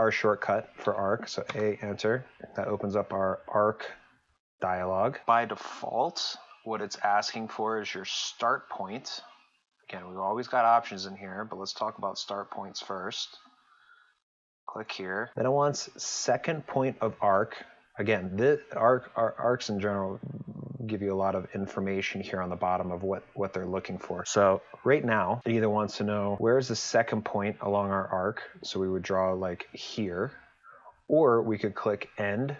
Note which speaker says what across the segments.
Speaker 1: our shortcut for arc, so A, enter. That opens up our arc dialog. By default, what it's asking for is your start point. Again, we've always got options in here, but let's talk about start points first. Click here. Then it wants second point of arc. Again, arcs in general give you a lot of information here on the bottom of what they're looking for. So right now, it either wants to know where's the second point along our arc. So we would draw like here, or we could click end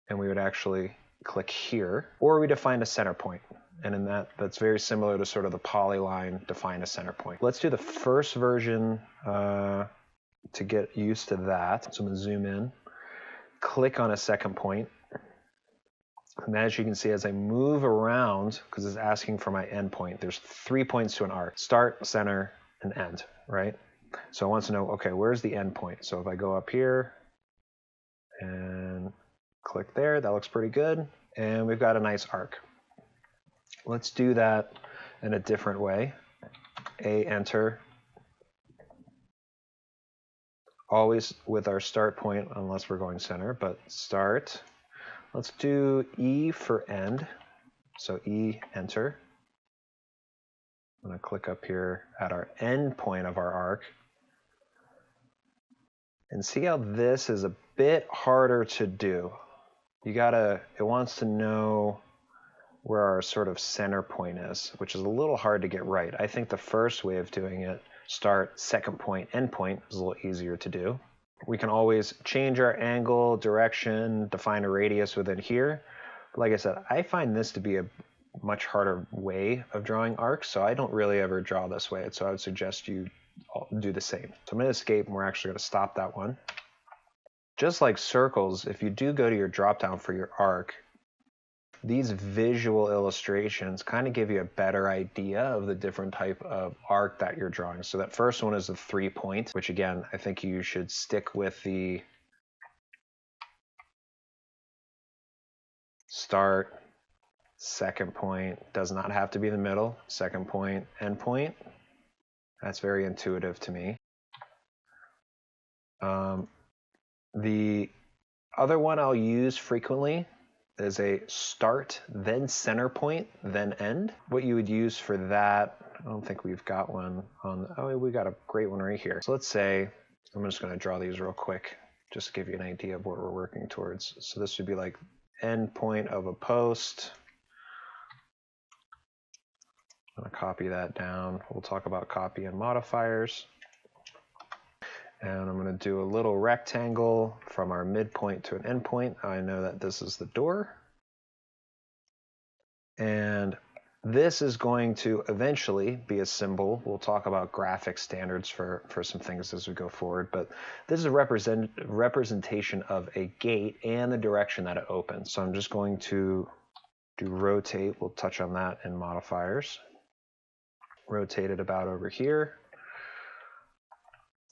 Speaker 1: and we would actually click here, or we define a center point. And in that's very similar to sort of the polyline define a center point. Let's do the first version to get used to that. So I'm gonna zoom in, click on a second point. And as you can see, as I move around, because it's asking for my end point, there's 3 points to an arc: start, center, and end, right? So it wants to know, okay, where's the end point? So if I go up here and click there, that looks pretty good. And we've got a nice arc. Let's do that in a different way. A, enter. Always with our start point, unless we're going center, but start. Let's do E for end. So E, enter. I'm going to click up here at our end point of our arc. And see how this is a bit harder to do. It wants to know where our sort of center point is, which is a little hard to get right. I think the first way of doing it, start, second point, end point, is a little easier to do. We can always change our angle, direction, define a radius within here. But like I said, I find this to be a much harder way of drawing arcs, so I don't really ever draw this way. So I would suggest you do the same. So I'm going to escape, and we're actually going to stop that one. Just like circles, if you do go to your dropdown for your arc, these visual illustrations kind of give you a better idea of the different type of arc that you're drawing. So that first one is the 3 point, which again, I think you should stick with the start, second point, does not have to be the middle, second point, end point. That's very intuitive to me. The other one I'll use frequently is a start, then center point, then end. What you would use for that, I don't think we've got one on, oh, we got a great one right here. So let's say, I'm just gonna draw these real quick, just to give you an idea of what we're working towards. So this would be like end point of a post. I'm gonna copy that down. We'll talk about copy and modifiers. And I'm going to do a little rectangle from our midpoint to an endpoint. I know that this is the door. And this is going to eventually be a symbol. We'll talk about graphic standards for some things as we go forward. But this is a representation of a gate and the direction that it opens. So I'm just going to do rotate. We'll touch on that in modifiers. Rotate it about over here.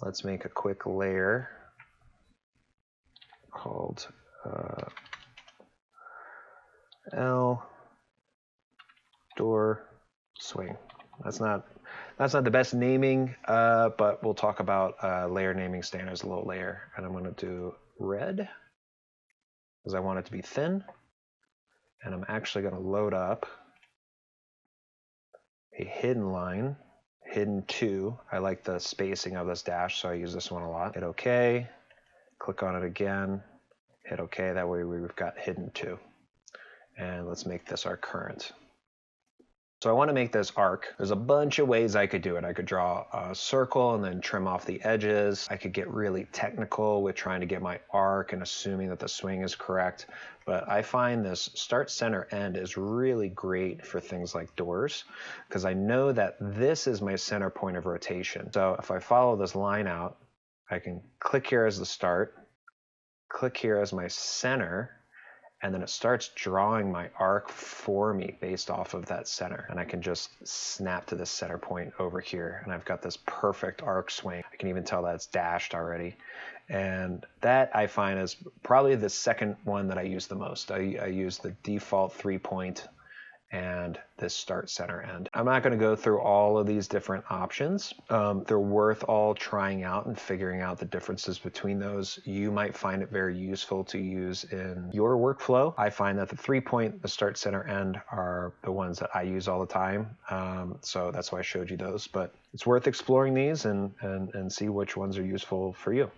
Speaker 1: Let's make a quick layer called L door swing. That's not the best naming, but we'll talk about layer naming standards a little later. And I'm going to do red because I want it to be thin. And I'm actually going to load up a hidden line. Hidden 2. I like the spacing of this dash, so I use this one a lot. Hit OK, click on it again, hit OK. That way we've got hidden 2. And let's make this our current. So I want to make this arc. There's a bunch of ways I could do it. I could draw a circle and then trim off the edges. I could get really technical with trying to get my arc and assuming that the swing is correct. But I find this start, center, end is really great for things like doors because I know that this is my center point of rotation. So if I follow this line out, I can click here as the start, click here as my center, and then it starts drawing my arc for me based off of that center. And I can just snap to the center point over here. And I've got this perfect arc swing. I can even tell that it's dashed already. And that I find is probably the second one that I use the most. I use the default 3 point and this start center end. I'm not going to go through all of these different options. They're worth all trying out and figuring out the differences between those. You might find it very useful to use in your workflow. I find that the 3-point, the start center end are the ones that I use all the time. So that's why I showed you those, but it's worth exploring these and see which ones are useful for you.